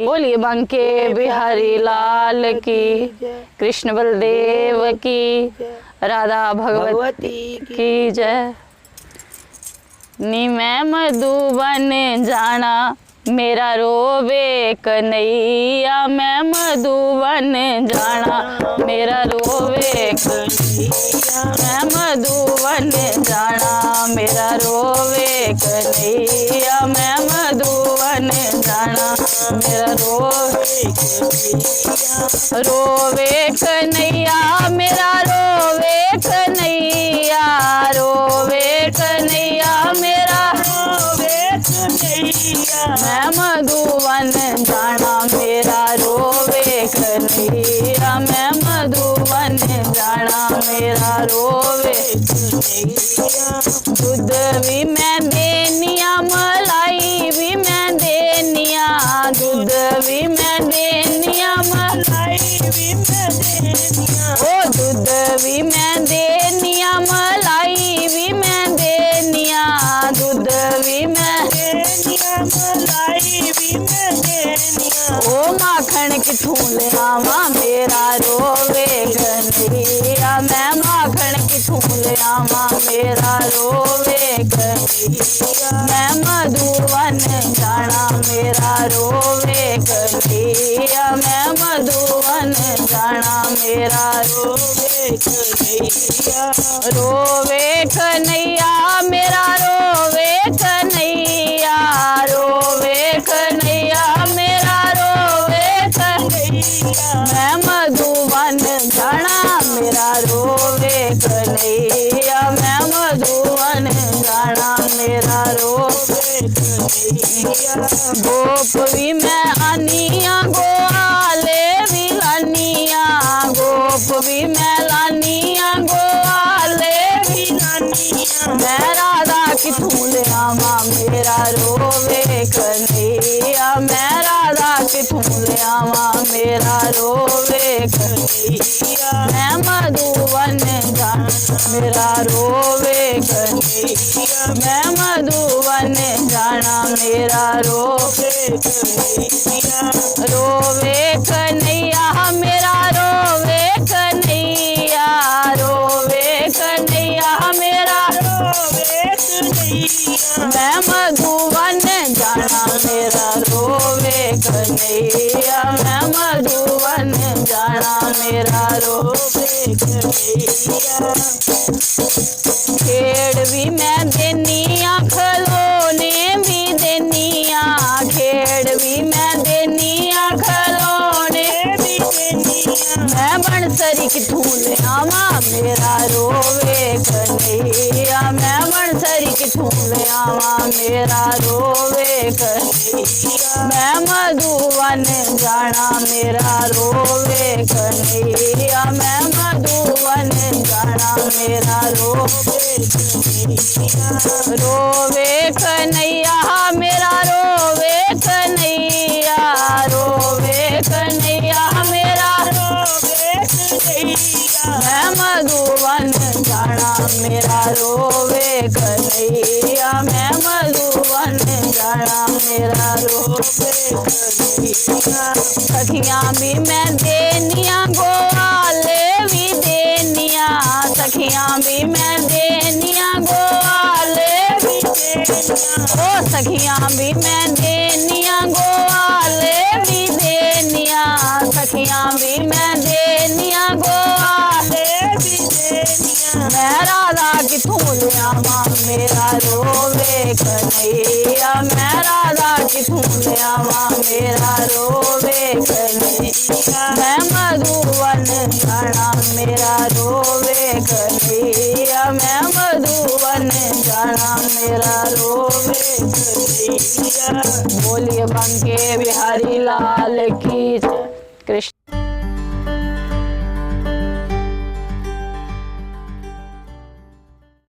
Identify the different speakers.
Speaker 1: बोलिए बंके बिहारी लाल की, कृष्ण बलदेव की, राधा भगवती की जय। नी मैं मधुबन जाना मेरा रोवे कन्हैया, मैं मधुबन जाना मेरा रोवे कन्हैया, मैं मधुबन जाना मेरा रोवे कन्हैया, मैं मधुबन जाना मेरा रोवे कन्हैया, मेरा रोवे कन्हैया, रोवे कन्हैया मेरा रोवे कन्हैया, मैं मधुबन जाना मेरा रोवे कन्हैया, मैं मधुबन जाना मेरा रोवे कन्हैया। दूध भी मैं देनिया, मलाई भी मैं देनिया, दूध भी मैं देनिया, मलाई भी मैं देनिया, ओ दूध भी मैं देनिया, मलाई भी मैं देनिया, दूध भी मैं देनिया, मलाई भी मैं देनिया, ओ माखन किथों ले आवा मेरा रोवे कन्हैया, मैं माखन किथों ले आवा मेरा रोवे कन्हैया, मैं मधुबन जाना मेरा रोवे कन्हैया, मैं मधुबन जाना मेरा रोवे कन्हैया, रोवे कन्हैया मेरा रोवे कन्हैया, रोवे कन्हैया मेरा रोवे कन्हैया, मैं मधुबन जाना मेरा रोवे कन्हैया, मैं मधुबन जाना मेरा रोवे कन्हैया। गोप भी मैं आनिया, गोवाले भी लानिया, गोप भी मैं लानिया, गोवाले भी लानिया, मैं राधा किथों ले आवा मेरा रोवे कन्हैया, मैं राधा किथों ले आवा मेरा रोवे कन्हैया, मैं मधुबन जाना मेरा रोवे कन्हैया, मैं मधुबन जाना मेरा रोवे कन्हैया, रोवे कन्हैया मेरा रोवे कन्हैया, रोवे कन्हैया मेरा रोवे कन्हैया, मैं मधुबन जाना मेरा रोवे कन्हैया, मैं मधुबन जाना मेरा रोवे कन्हैया। खेड़ भी मैं देनिया, खिलौने भी देनिया, खेड़ भी मैं देनिया, खिलौने भी देनिया, मैं बंसरी किथों ले आवा मेरा रोवे कन्हैया, मैं बंसरी किथों ले आवा मेरा रोवे कन्हैया, मैं मधुबन जाना मेरा रोवे कन्हैया, मैं मधुबन जाना मेरा रोवे कन्हैया, रोवे कन्हैया मेरा रोवे कन्हैया, रोवे कन्हैया मेरा रोवे कन्हैया, मैं मधुबन जाना मेरा रोवे कन्हैया, मैं मधुबन जाना मेरा रोवे कन्हैया। सखियां भी मैं देनिया, गोवाले भी देनिया, सखियां भी मैं देनिया, गोवाले भी देनिया, ओ सखियां भी मैं देनिया, गोवाले भी देनिया, सखियां भी मैं देनिया, गोवाले भी देनिया, मैं राधा किथों ले आवा मेरा रोवे कन्हैया, मैं राधा किथों ले आवा मेरा रोवे कन्हैया, मैं मधुबन जाना मेरा रोवे कन्हैया, मैं मधुबन जाना मेरा रोवे कन्हैया। बोलिए बंके बिहारी लाल की, कृष्ण।